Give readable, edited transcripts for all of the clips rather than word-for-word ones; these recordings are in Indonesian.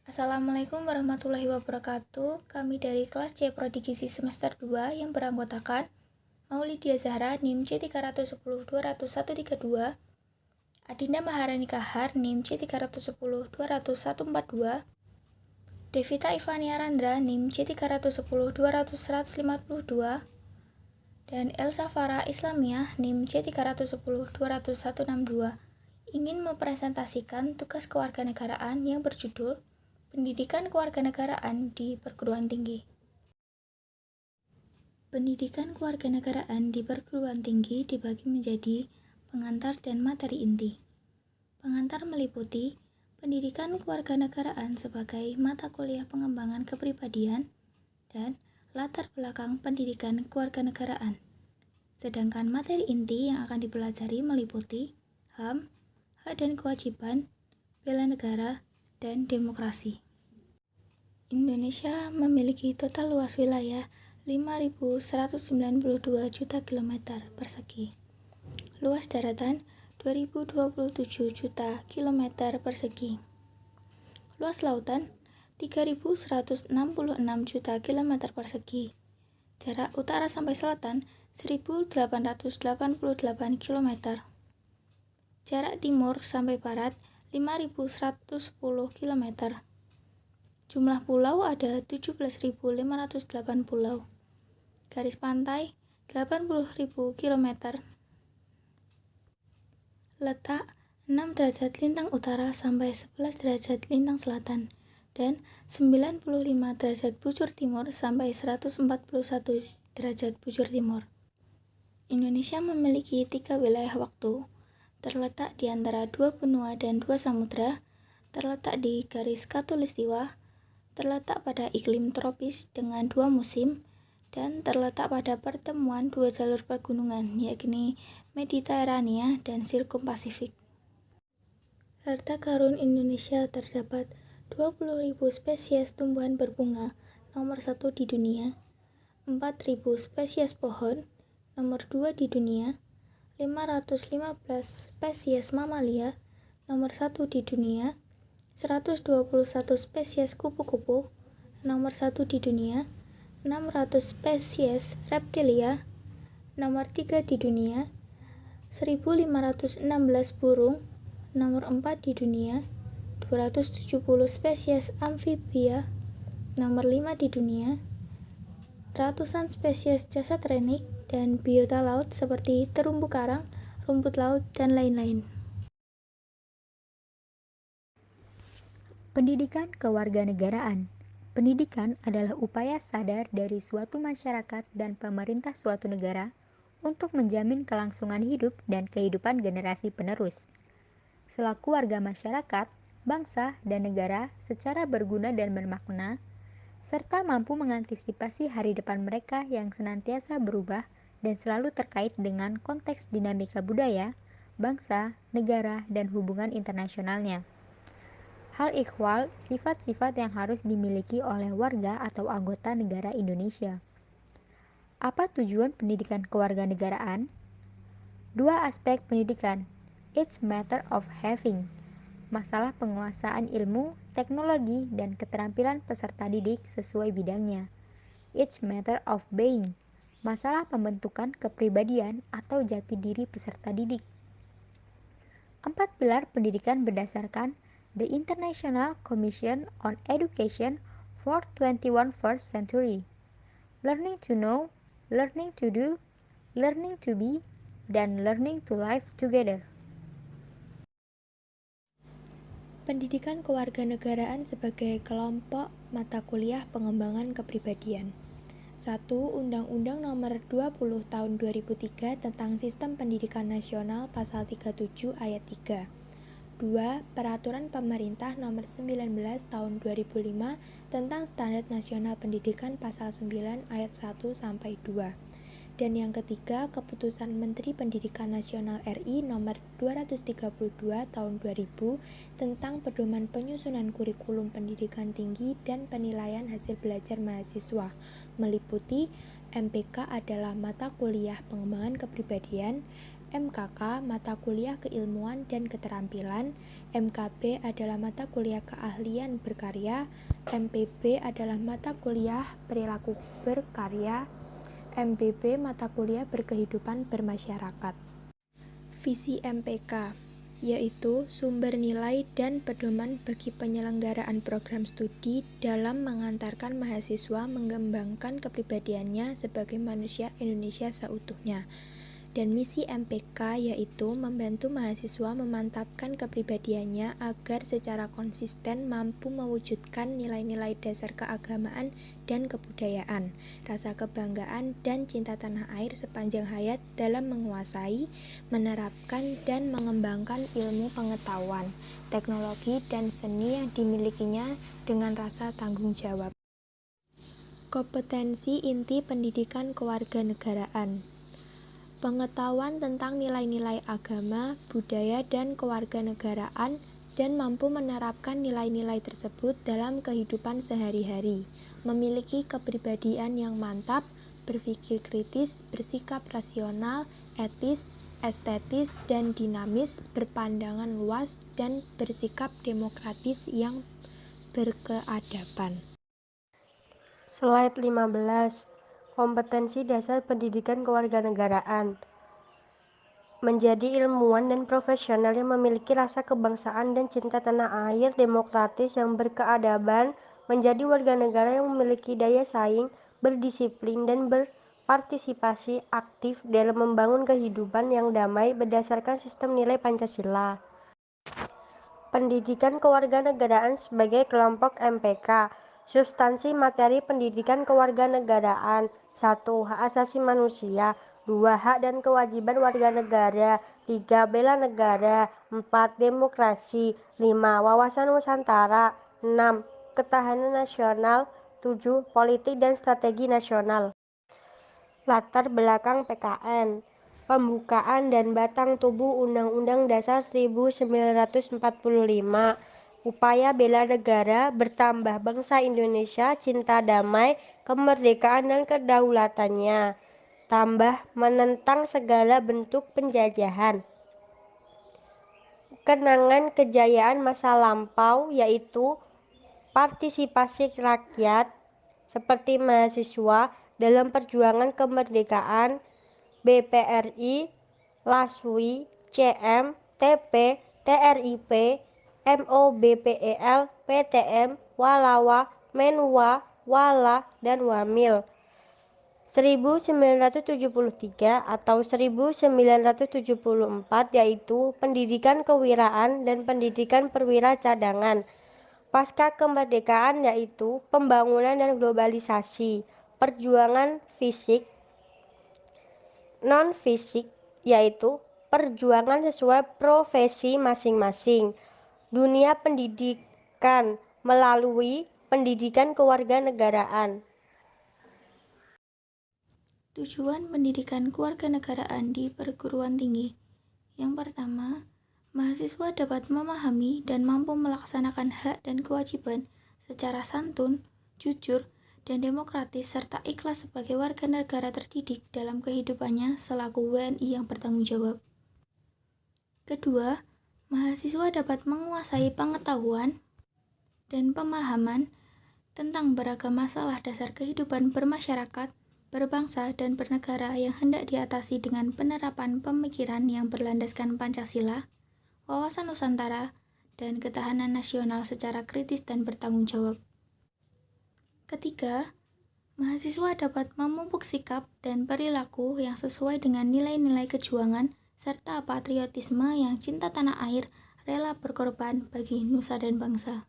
Assalamualaikum warahmatullahi wabarakatuh. Kami dari kelas C Prodi Gizi semester 2 yang beranggotakan Maulidia Zahra NIM C310-20132, Adinda Maharani Kahar NIM C310-20142, Devita Ivania Randra NIM C310-200-152, dan Elsa Farah Islamiyah NIM C310-20162 ingin mempresentasikan tugas kewarganegaraan yang berjudul Pendidikan Kewarganegaraan di Perguruan Tinggi. Pendidikan kewarganegaraan di perguruan tinggi dibagi menjadi pengantar dan materi inti. Pengantar meliputi pendidikan kewarganegaraan sebagai mata kuliah pengembangan kepribadian dan latar belakang pendidikan kewarganegaraan. Sedangkan materi inti yang akan dipelajari meliputi HAM, hak dan kewajiban, bela negara, dan demokrasi. Indonesia memiliki total luas wilayah 5.192 juta kilometer persegi. Luas daratan 2.027 juta kilometer persegi. Luas lautan 3.166 juta kilometer persegi. Jarak utara sampai selatan 1.888 kilometer. Jarak timur sampai barat 5.110 kilometer. Jumlah pulau ada 17.508 pulau. Garis pantai 80.000 km. Letak 6 derajat lintang utara sampai 11 derajat lintang selatan dan 95 derajat bujur timur sampai 141 derajat bujur timur. Indonesia memiliki 3 wilayah waktu, terletak di antara 2 benua dan 2 samudra, terletak di garis khatulistiwa, terletak pada iklim tropis dengan 2 musim, dan terletak pada pertemuan 2 jalur pegunungan, yakni Mediterania dan Sirkumpasifik. Harta karun Indonesia terdapat 20.000 spesies tumbuhan berbunga, nomor 1 di dunia, 4.000 spesies pohon, nomor 2 di dunia, 515 spesies mamalia, nomor 1 di dunia, 121 spesies kupu-kupu, nomor 1 di dunia, 600 spesies reptilia, nomor 3 di dunia, 1.516 burung, nomor 4 di dunia, 270 spesies amfibia, nomor 5 di dunia, ratusan spesies jasad renik, dan biota laut seperti terumbu karang, rumput laut, dan lain-lain. Pendidikan kewarganegaraan. Pendidikan adalah upaya sadar dari suatu masyarakat dan pemerintah suatu negara untuk menjamin kelangsungan hidup dan kehidupan generasi penerus. Selaku warga masyarakat, bangsa, dan negara secara berguna dan bermakna, serta mampu mengantisipasi hari depan mereka yang senantiasa berubah dan selalu terkait dengan konteks dinamika budaya, bangsa, negara, dan hubungan internasionalnya. Hal ikhwal, sifat-sifat yang harus dimiliki oleh warga atau anggota negara Indonesia. Apa tujuan pendidikan kewarganegaraan? 2 aspek pendidikan. It's matter of having. Masalah penguasaan ilmu, teknologi, dan keterampilan peserta didik sesuai bidangnya. It's matter of being. Masalah pembentukan kepribadian atau jati diri peserta didik. 4 pilar pendidikan berdasarkan The International Commission on Education for 21st Century. Learning to know, learning to do, learning to be, dan learning to live together. Pendidikan kewarganegaraan sebagai kelompok mata kuliah pengembangan kepribadian. 1. Undang-Undang Nomor 20 Tahun 2003 tentang Sistem Pendidikan Nasional Pasal 37 Ayat 3. 2. Peraturan Pemerintah Nomor 19 Tahun 2005 tentang Standar Nasional Pendidikan Pasal 9 Ayat 1 sampai 2. Dan yang ketiga, Keputusan Menteri Pendidikan Nasional RI Nomor 232 Tahun 2000 tentang pedoman penyusunan kurikulum pendidikan tinggi dan penilaian hasil belajar mahasiswa, meliputi MPK adalah mata kuliah pengembangan kepribadian, MKK mata kuliah keilmuan dan keterampilan, MKB adalah mata kuliah keahlian berkarya, MPB adalah mata kuliah perilaku berkarya, MBB mata kuliah berkehidupan bermasyarakat. Visi MPK yaitu sumber nilai dan pedoman bagi penyelenggaraan program studi dalam mengantarkan mahasiswa mengembangkan kepribadiannya sebagai manusia Indonesia seutuhnya. Dan misi MPK yaitu membantu mahasiswa memantapkan kepribadiannya agar secara konsisten mampu mewujudkan nilai-nilai dasar keagamaan dan kebudayaan, rasa kebanggaan dan cinta tanah air sepanjang hayat dalam menguasai, menerapkan dan mengembangkan ilmu pengetahuan, teknologi dan seni yang dimilikinya dengan rasa tanggung jawab. Kompetensi inti pendidikan kewarganegaraan. Pengetahuan tentang nilai-nilai agama, budaya, dan kewarganegaraan dan mampu menerapkan nilai-nilai tersebut dalam kehidupan sehari-hari, memiliki kepribadian yang mantap, berpikir kritis, bersikap rasional, etis, estetis, dan dinamis, berpandangan luas, dan bersikap demokratis yang berkeadaban. Slide 15. Kompetensi dasar pendidikan kewarganegaraan. Menjadi ilmuwan dan profesional yang memiliki rasa kebangsaan dan cinta tanah air, demokratis yang berkeadaban, menjadi warga negara yang memiliki daya saing, berdisiplin, dan berpartisipasi aktif dalam membangun kehidupan yang damai berdasarkan sistem nilai Pancasila. Pendidikan kewarganegaraan sebagai kelompok MPK. Substansi materi pendidikan kewarganegaraan. 1. Hak asasi manusia. 2. Hak dan kewajiban warga negara. 3. Bela negara. 4. Demokrasi. 5. Wawasan Nusantara. 6. Ketahanan nasional. 7. Politik dan strategi nasional. Latar belakang PKN. Pembukaan dan batang tubuh Undang-Undang Dasar 1945. Upaya bela negara, bertambah bangsa Indonesia, cinta damai, kemerdekaan dan kedaulatannya. Tambah menentang segala bentuk penjajahan. Kenangan kejayaan masa lampau yaitu partisipasi rakyat seperti mahasiswa dalam perjuangan kemerdekaan, BPRI, LASWI, CM, TP, TRIP, MOBPEL, PTM, Walawa, Menwa, Wala, dan Wamil. 1973 atau 1974 yaitu pendidikan kewiraan dan pendidikan perwira cadangan. Pasca kemerdekaan yaitu pembangunan dan globalisasi, perjuangan fisik, non-fisik yaitu perjuangan sesuai profesi masing-masing. Dunia pendidikan melalui pendidikan kewarganegaraan. Tujuan pendidikan kewarganegaraan di perguruan tinggi. Yang pertama, mahasiswa dapat memahami dan mampu melaksanakan hak dan kewajiban secara santun, jujur, dan demokratis serta ikhlas sebagai warga negara terdidik dalam kehidupannya selaku WNI yang bertanggung jawab. Kedua, mahasiswa dapat menguasai pengetahuan dan pemahaman tentang beragam masalah dasar kehidupan bermasyarakat, berbangsa, dan bernegara yang hendak diatasi dengan penerapan pemikiran yang berlandaskan Pancasila, wawasan Nusantara, dan ketahanan nasional secara kritis dan bertanggung jawab. Ketiga, mahasiswa dapat memupuk sikap dan perilaku yang sesuai dengan nilai-nilai kejuangan serta patriotisme yang cinta tanah air, rela berkorban bagi nusa dan bangsa.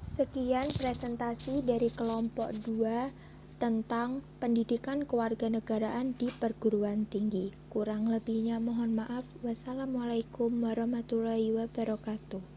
Sekian presentasi dari kelompok 2 tentang pendidikan kewarganegaraan di perguruan tinggi. Kurang lebihnya mohon maaf. Wassalamualaikum warahmatullahi wabarakatuh.